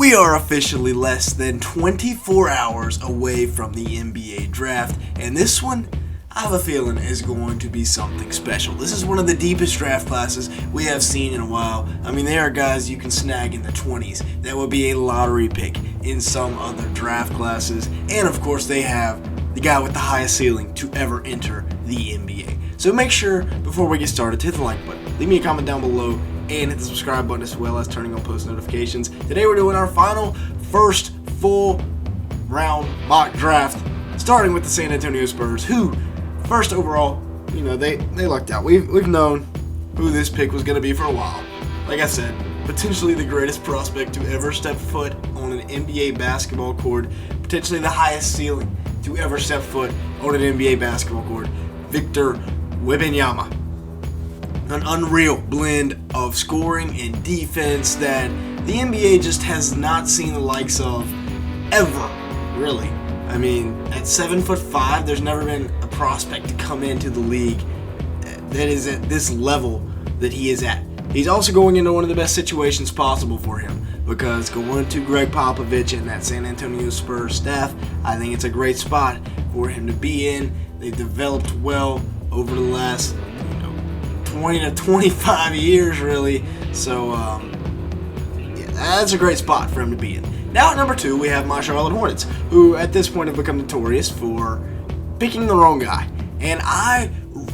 We are officially less than 24 hours away from the NBA draft, and this one, I have a feeling, is going to be something special. This is one of the deepest draft classes we have seen in a while. I mean, there are guys you can snag in the 20s that would be a lottery pick in some other draft classes, and of course they have the guy with the highest ceiling to ever enter the NBA. So make sure, before we get started, to hit the like button, leave me a comment down below, and hit the subscribe button as well as turning on post notifications. Today we're doing our final first full round mock draft, starting with the San Antonio Spurs, who, first overall, they lucked out. We've known who this pick was going to be for a while. Like I said, potentially the greatest prospect to ever step foot on an NBA basketball court, potentially the highest ceiling to ever step foot on an NBA basketball court, Victor Wembenyama. An unreal blend of scoring and defense that the NBA just has not seen the likes of ever, really. I mean, at 7'5", there's never been a prospect to come into the league that is at this level that he is at. He's also going into one of the best situations possible for him, because going to Greg Popovich and that San Antonio Spurs staff, I think it's a great spot for him to be in. They've developed well over the last 20 to 25 years, really. So, that's a great spot for him to be in. Now at number 2, we have my Charlotte Hornets, who at this point have become notorious for picking the wrong guy. And I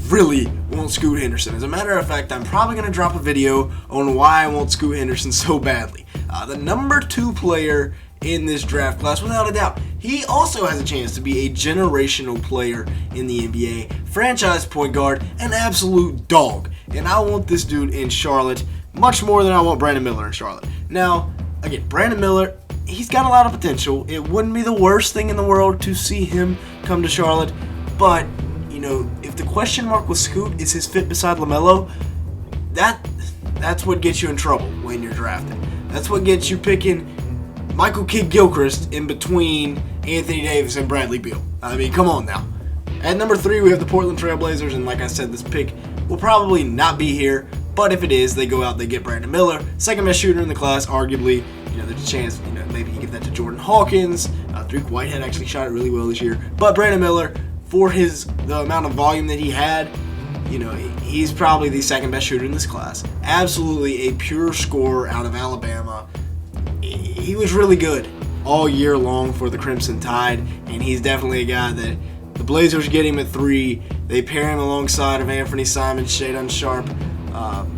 really want Scoot Henderson. As a matter of fact, I'm probably going to drop a video on why I want Scoot Henderson so badly. The number 2 player in this draft class, without a doubt. He also has a chance to be a generational player in the NBA, franchise point guard, an absolute dog. And I want this dude in Charlotte much more than I want Brandon Miller in Charlotte. Now, again, Brandon Miller, he's got a lot of potential. It wouldn't be the worst thing in the world to see him come to Charlotte, but, if the question mark with Scoot is his fit beside LaMelo, that's what gets you in trouble when you're drafting. That's what gets you picking Michael Kidd-Gilchrist in between Anthony Davis and Bradley Beal. I mean, come on now. At number 3, we have the Portland Trail Blazers, and like I said, this pick will probably not be here, but if it is, they go out, they get Brandon Miller, second best shooter in the class, arguably. There's a chance, maybe you give that to Jordan Hawkins. Drake Whitehead actually shot it really well this year, but Brandon Miller, for the amount of volume that he had, he's probably the second best shooter in this class. Absolutely a pure scorer out of Alabama. He was really good all year long for the Crimson Tide, and he's definitely a guy that the Blazers get him at 3. They pair him alongside of Anthony Simons, Shadon Sharp,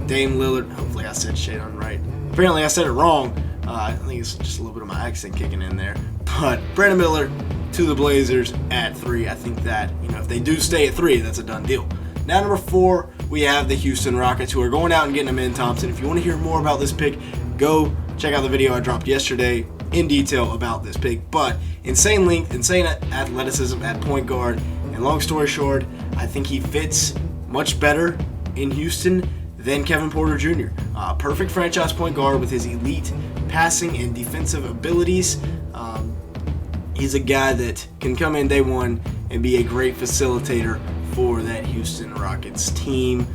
Dame Lillard. Hopefully I said Shadon right. Apparently I said it wrong. I think it's just a little bit of my accent kicking in there. But Brandon Miller to the Blazers at 3. I think that, if they do stay at 3, that's a done deal. Now, number 4, we have the Houston Rockets, who are going out and getting Amen Thompson. If you want to hear more about this pick, go check out the video I dropped yesterday in detail about this pick. But insane length, insane athleticism at point guard. And long story short, I think he fits much better in Houston than Kevin Porter Jr. Perfect franchise point guard with his elite passing and defensive abilities. He's a guy that can come in day one and be a great facilitator for that Houston Rockets team.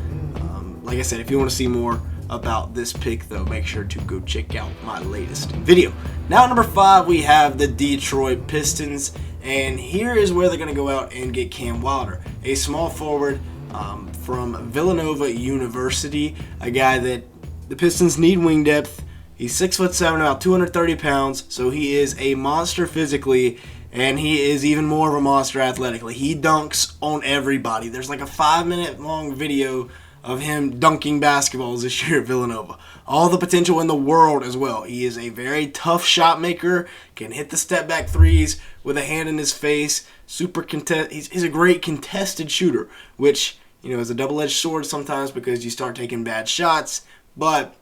Like I said, if you want to see more about this pick, though, make sure to go check out my latest video. Now, number 5, we have the Detroit Pistons, and here is where they're going to go out and get Cam Wilder, a small forward from Villanova University, a guy that the Pistons need wing depth. He's 6'7", about 230 pounds, so he is a monster physically, and he is even more of a monster athletically. He dunks on everybody. There's like a 5-minute long video of him dunking basketballs this year at Villanova. All the potential in the world as well. He is a very tough shot maker, can hit the step back threes with a hand in his face. He's a great contested shooter, which is a double-edged sword sometimes because you start taking bad shots. But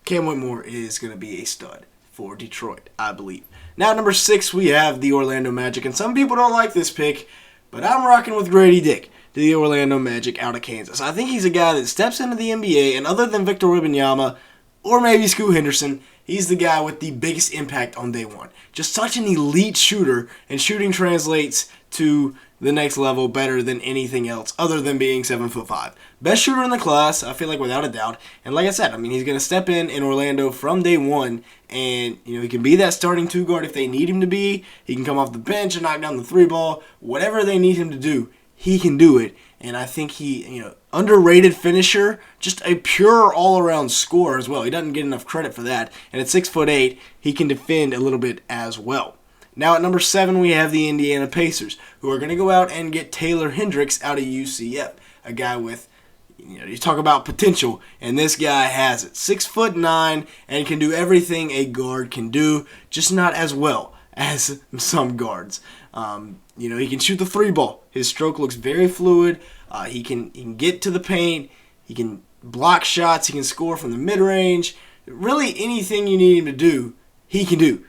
Cam Whitmore is going to be a stud for Detroit, I believe. Now, at number 6, we have the Orlando Magic, and some people don't like this pick, but I'm rocking with Grady Dick to the Orlando Magic out of Kansas. I think he's a guy that steps into the NBA, and other than Victor Wembenyama, or maybe Scoot Henderson. He's the guy with the biggest impact on day one. Just such an elite shooter, and shooting translates to the next level better than anything else other than being 7'5". Best shooter in the class, I feel like, without a doubt. And like I said, I mean, he's going to step in Orlando from day one, and he can be that starting two guard if they need him to be. He can come off the bench and knock down the three ball. Whatever they need him to do, he can do it. And I think he, underrated finisher, just a pure all-around scorer as well. He doesn't get enough credit for that. And at 6'8", he can defend a little bit as well. Now at number 7, we have the Indiana Pacers, who are going to go out and get Taylor Hendricks out of UCF, a guy with, you talk about potential, and this guy has it. 6'9", and can do everything a guard can do, just not as well as some guards. He can shoot the three ball. His stroke looks very fluid. He can get to the paint. He can block shots. He can score from the mid-range. Really anything you need him to do, he can do.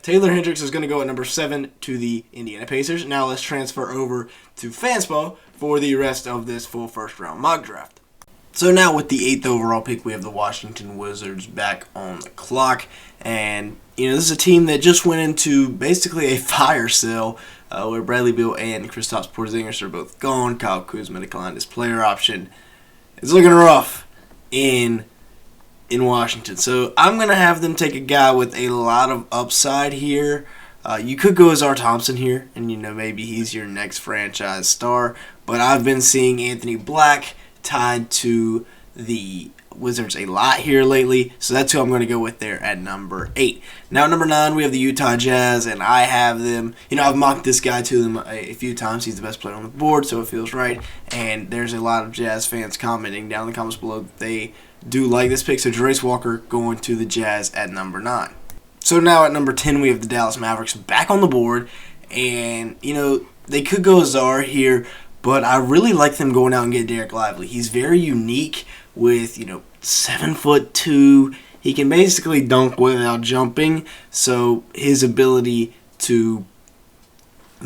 Taylor Hendricks is going to go at number 7 to the Indiana Pacers. Now let's transfer over to Fanspo for the rest of this full first-round mock draft. So now with the 8th overall pick, we have the Washington Wizards back on the clock. And, this is a team that just went into basically a fire sale where Bradley Beal and Kristaps Porzingis are both gone. Kyle Kuzma declined his player option. It's looking rough in Washington. So I'm going to have them take a guy with a lot of upside here. You could go Azar Thompson here, and maybe he's your next franchise star. But I've been seeing Anthony Black tied to the Wizards a lot here lately, so that's who I'm going to go with there at number 8. Now at number 9, we have the Utah Jazz, and I have them, I've mocked this guy to them a few times. He's the best player on the board, so it feels right, and there's a lot of Jazz fans commenting down in the comments below that they do like this pick, so Jarace Walker going to the Jazz at number 9. So now at number 10, we have the Dallas Mavericks back on the board, and, they could go Azar here, but I really like them going out and get Derek Lively. He's very unique with, 7'2". He can basically dunk without jumping, so his ability to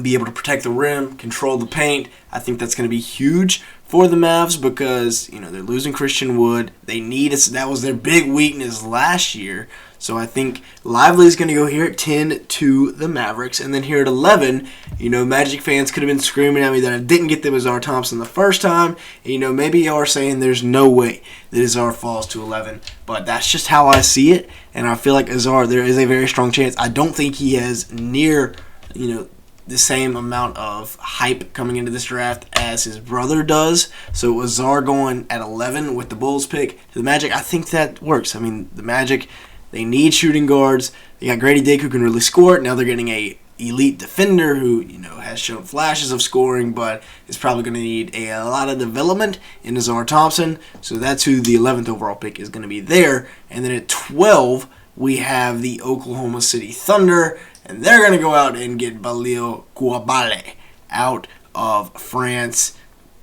be able to protect the rim, control the paint, I think that's going to be huge for the Mavs because, they're losing Christian Wood. They need it. That was their big weakness last year. So I think Lively is going to go here at 10 to the Mavericks. And then here at 11, Magic fans could have been screaming at me that I didn't get them Azar Thompson the first time. And, maybe you are saying there's no way that Azar falls to 11. But that's just how I see it. And I feel like Azar, there is a very strong chance. I don't think he has near, the same amount of hype coming into this draft as his brother does. So Azar going at 11 with the Bulls pick to the Magic, I think that works. I mean, the Magic, they need shooting guards. They got Grady Dick who can really score it. Now they're getting a elite defender who, has shown flashes of scoring, but is probably going to need a lot of development in Azar Thompson. So that's who the 11th overall pick is going to be there. And then at 12, we have the Oklahoma City Thunder, and they're going to go out and get Balil Coulibaly out of France.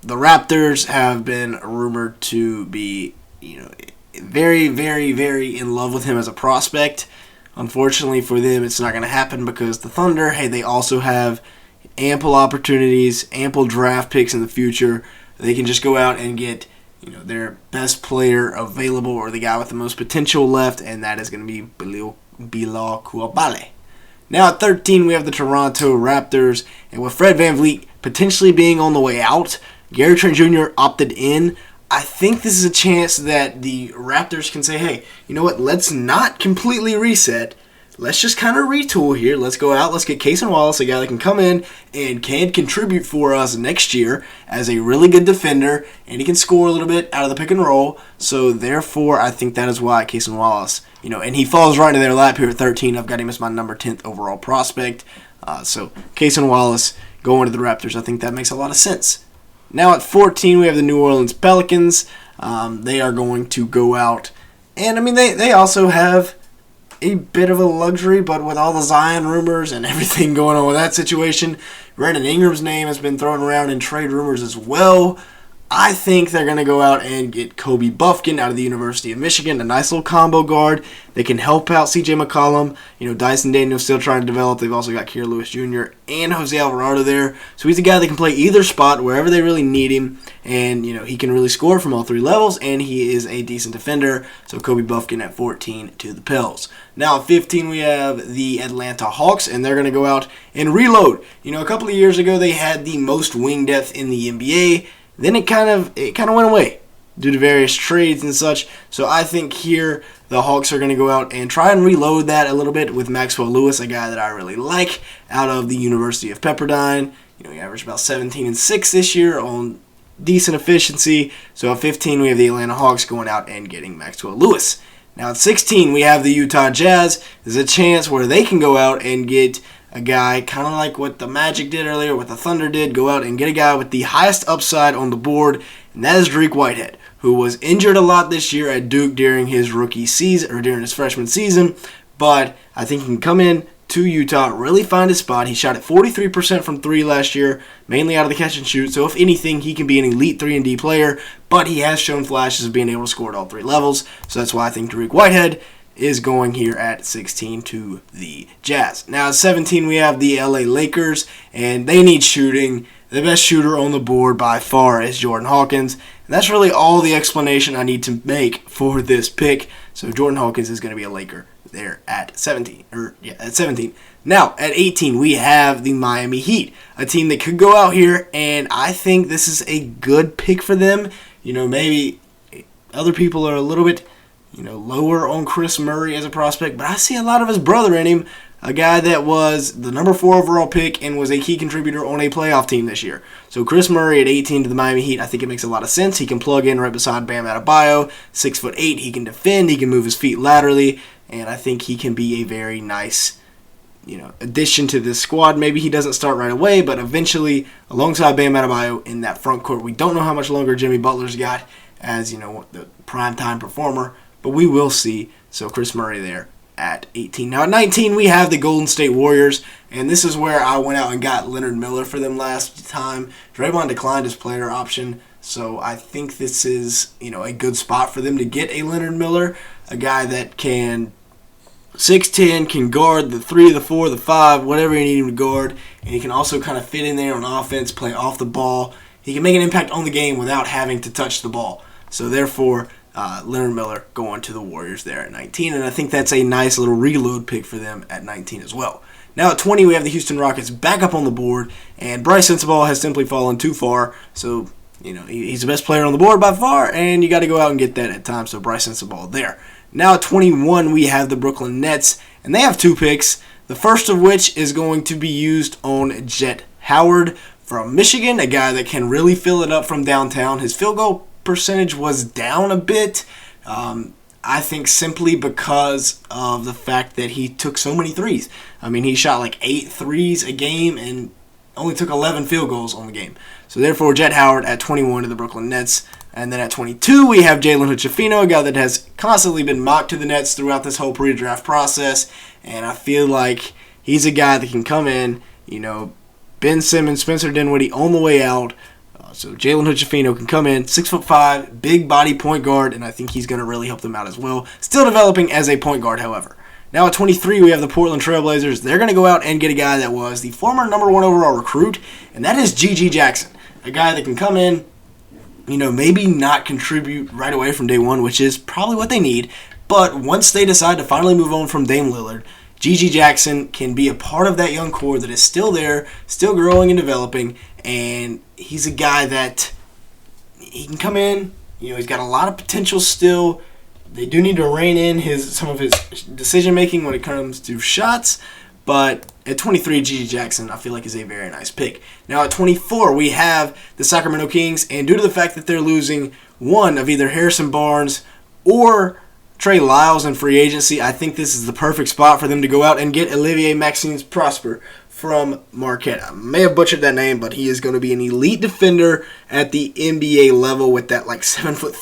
The Raptors have been rumored to be, very, very, very in love with him as a prospect. Unfortunately for them, it's not going to happen because the Thunder, they also have ample opportunities, ample draft picks in the future. They can just go out and get, their best player available or the guy with the most potential left, and that is going to be Balil Coulibaly. Now at 13, we have the Toronto Raptors, and with Fred VanVleet potentially being on the way out, Gary Trent Jr. opted in. I think this is a chance that the Raptors can say, hey, you know what, let's not completely reset. Let's just kind of retool here. Let's go out. Let's get Cason Wallace, a guy that can come in and can contribute for us next year as a really good defender, and he can score a little bit out of the pick and roll. So, therefore, I think that is why Cason Wallace, and he falls right into their lap here at 13. I've got him as my number 10th overall prospect. So, Cason Wallace going to the Raptors, I think that makes a lot of sense. Now at 14, we have the New Orleans Pelicans. They are going to go out, and, they also have a bit of a luxury, but with all the Zion rumors and everything going on with that situation, Brandon Ingram's name has been thrown around in trade rumors as well. I think they're going to go out and get Kobe Buffkin out of the University of Michigan, a nice little combo guard. They can help out C.J. McCollum. Dyson Daniels still trying to develop. They've also got Kier Lewis Jr. and Jose Alvarado there. So he's a guy that can play either spot wherever they really need him. And, he can really score from all three levels, and he is a decent defender. So Kobe Buffkin at 14 to the Pels. Now at 15 we have the Atlanta Hawks, and they're going to go out and reload. A couple of years ago they had the most wing depth in the NBA. Then it kind of went away due to various trades and such. So I think here the Hawks are going to go out and try and reload that a little bit with Maxwell Lewis, a guy that I really like out of the University of Pepperdine. He averaged about 17 and 6 this year on decent efficiency. So at 15 we have the Atlanta Hawks going out and getting Maxwell Lewis. Now at 16 we have the Utah Jazz. There's a chance where they can go out and get a guy kind of like what the Magic did earlier, what the Thunder did, go out and get a guy with the highest upside on the board, and that is Dariq Whitehead, who was injured a lot this year at Duke during his rookie season, or during his freshman season, but I think he can come in to Utah, really find his spot. He shot at 43% from 3 last year, mainly out of the catch and shoot, so if anything, he can be an elite 3-and-D player, but he has shown flashes of being able to score at all three levels, so that's why I think Dariq Whitehead is going here at 16 to the Jazz. Now at 17 we have the LA Lakers, and they need shooting. The best shooter on the board by far is Jordan Hawkins, and that's really all the explanation I need to make for this pick. So Jordan Hawkins is going to be a Laker there at 17. At 17. Now at 18 we have the Miami Heat, a team that could go out here, and I think this is a good pick for them. Maybe other people are a little bit lower on Chris Murray as a prospect, but I see a lot of his brother in him, a guy that was the number 4 overall pick and was a key contributor on a playoff team this year. So Chris Murray at 18 to the Miami Heat, I think it makes a lot of sense. He can plug in right beside Bam Adebayo, 6'8", he can defend, he can move his feet laterally, and I think he can be a very nice addition to this squad. Maybe he doesn't start right away, but eventually, alongside Bam Adebayo in that front court, we don't know how much longer Jimmy Butler's got as the primetime performer, but we will see. So Chris Murray there at 18. Now at 19 we have the Golden State Warriors, and this is where I went out and got Leonard Miller for them last time. Draymond declined his player option, so I think this is a good spot for them to get a Leonard Miller, a guy that can 6'10", can guard the 3, the 4, the 5, whatever you need him to guard, and he can also kind of fit in there on offense, play off the ball. He can make an impact on the game without having to touch the ball. So therefore, Leonard Miller going to the Warriors there at 19, and I think that's a nice little reload pick for them at 19 as well. Now at 20, we have the Houston Rockets back up on the board, and Bryce Sensabaugh has simply fallen too far, so he's the best player on the board by far, and you got to go out and get that at times, so Bryce Sensabaugh there. Now at 21, we have the Brooklyn Nets, and they have 2 picks, the first of which is going to be used on Jet Howard from Michigan, a guy that can really fill it up from downtown. His field goal percentage was down a bit, I think simply because of the fact that he took so many threes. He shot like 8 threes a game and only took 11 field goals on the game. So therefore, Jet Howard at 21 to the Brooklyn Nets. And then at 22, we have Jalen Hood-Schifino, a guy that has constantly been mocked to the Nets throughout this whole pre-draft process. And I feel like he's a guy that can come in, Ben Simmons, Spencer Dinwiddie on the way out. So Jalen Hood-Schifino can come in, 6'5", big body point guard, and I think he's going to really help them out as well. Still developing as a point guard, however. Now at 23, we have the Portland Trailblazers. They're going to go out and get a guy that was the former number 1 overall recruit, and that is G.G. Jackson. A guy that can come in, maybe not contribute right away from day one, which is probably what they need, but once they decide to finally move on from Dame Lillard, G.G. Jackson can be a part of that young core that is still there, still growing and developing, and he's a guy that he can come in. He's got a lot of potential still. They do need to rein in some of his decision-making when it comes to shots, but at 23, G.G. Jackson, I feel like is a very nice pick. Now at 24, we have the Sacramento Kings, and due to the fact that they're losing one of either Harrison Barnes or Trey Lyles in free agency, I think this is the perfect spot for them to go out and get Olivier Maxence Prosper from Marquette. I may have butchered that name, but he is going to be an elite defender at the NBA level with that 7'3"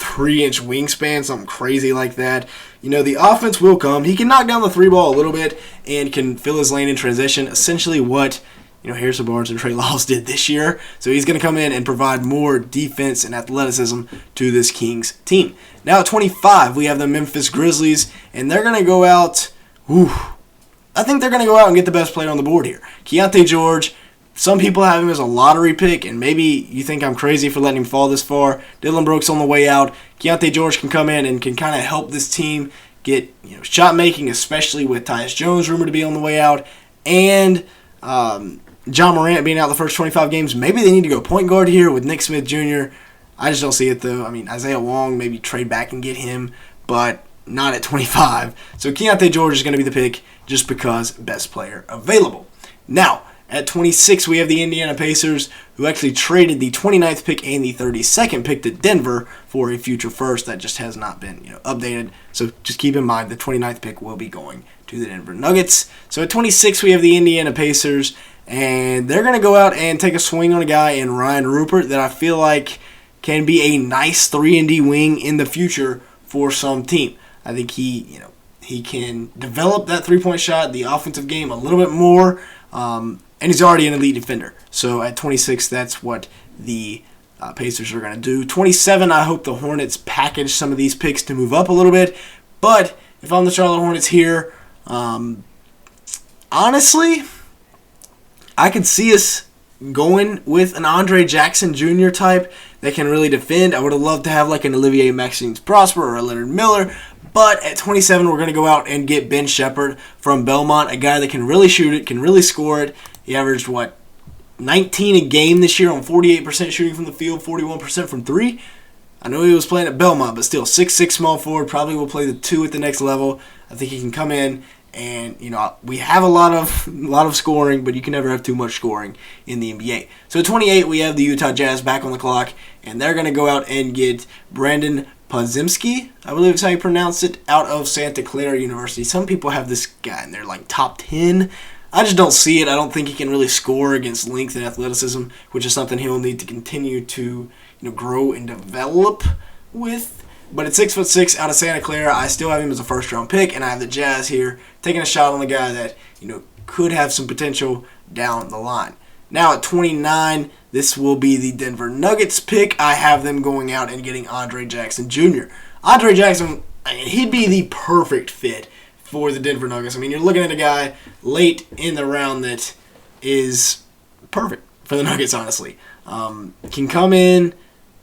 wingspan, something crazy like that. The offense will come. He can knock down the 3 ball a little bit and can fill his lane in transition. Essentially what Harrison Barnes and Trey Lyles did this year. So he's going to come in and provide more defense and athleticism to this Kings team. Now at 25, we have the Memphis Grizzlies, and they're going to go out. I think they're going to go out and get the best player on the board here. Keontae George. Some people have him as a lottery pick, and maybe you think I'm crazy for letting him fall this far. Dylan Brooks on the way out. Keontae George can come in and can kind of help this team get shot making, especially with Tyus Jones rumored to be on the way out, and John Morant being out the first 25 games. Maybe they need to go point guard here with Nick Smith Jr. I just don't see it, though. I mean, Isaiah Wong, maybe trade back and get him, but not at 25. So Keontae George is going to be the pick just because best player available. Now, at 26, we have the Indiana Pacers, who actually traded the 29th pick and the 32nd pick to Denver for a future first that just has not been updated. So just keep in mind the 29th pick will be going to the Denver Nuggets. So at 26, we have the Indiana Pacers, and they're going to go out and take a swing on a guy in Ryan Rupert that I feel like can be a nice 3-and-D wing in the future for some team. I think he can develop that three-point shot, the offensive game a little bit more, and he's already an elite defender. So at 26, that's what the Pacers are going to do. 27, I hope the Hornets package some of these picks to move up a little bit. But if I'm the Charlotte Hornets here, honestly, I could see us going with an Andre Jackson Jr. type that can really defend. I would have loved to have like an Olivier Maxence Prosper or a Leonard Miller. But at 27, we're going to go out and get Ben Shepherd from Belmont, a guy that can really shoot it, can really score it. He averaged, 19 a game this year on 48% shooting from the field, 41% from three. I know he was playing at Belmont, but still, 6'6", small forward, probably will play the 2 at the next level. I think he can come in, and we have a lot of scoring, but you can never have too much scoring in the NBA. So at 28, we have the Utah Jazz back on the clock, and they're going to go out and get Brandon Podziemski, I believe is how you pronounce it, out of Santa Clara University. Some people have this guy in their top 10. I just don't see it. I don't think he can really score against length and athleticism, which is something he'll need to continue to grow and develop with. But at 6'6" out of Santa Clara, I still have him as a first-round pick, and I have the Jazz here taking a shot on the guy that could have some potential down the line. Now at 29, this will be the Denver Nuggets pick. I have them going out and getting Andre Jackson Jr. Andre Jackson, he'd be the perfect fit for the Denver Nuggets. I mean, you're looking at a guy late in the round that is perfect for the Nuggets, honestly. Can come in,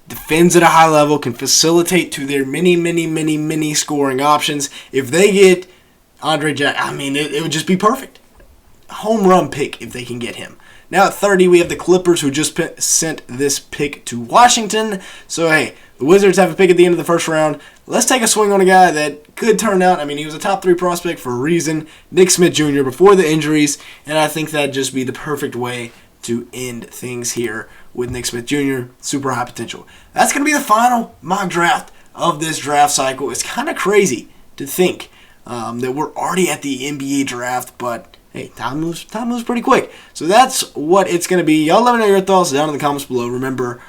defends at a high level, can facilitate to their many scoring options. If they get Andre Jackson, it would just be perfect. Home run pick if they can get him. Now at 30, we have the Clippers, who just sent this pick to Washington. So, hey, the Wizards have a pick at the end of the first round. Let's take a swing on a guy that could turn out. He was a top 3 prospect for a reason. Nick Smith Jr. before the injuries, and I think that'd just be the perfect way to end things here with Nick Smith Jr. Super high potential. That's going to be the final mock draft of this draft cycle. It's kind of crazy to think that we're already at the NBA draft, but hey, time moves pretty quick. So that's what it's going to be. Y'all let me know your thoughts down in the comments below. Remember,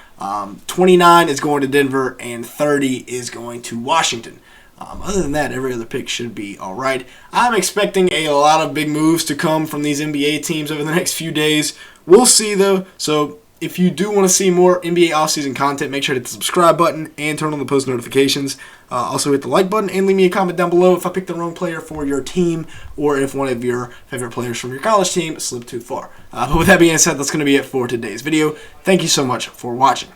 29 is going to Denver, and 30 is going to Washington. Other than that, every other pick should be all right. I'm expecting a lot of big moves to come from these NBA teams over the next few days. We'll see, though. So if you do want to see more NBA offseason content, make sure to hit the subscribe button and turn on the post notifications. Also hit the like button and leave me a comment down below if I picked the wrong player for your team or if one of your favorite players from your college team slipped too far. But with that being said, that's going to be it for today's video. Thank you so much for watching.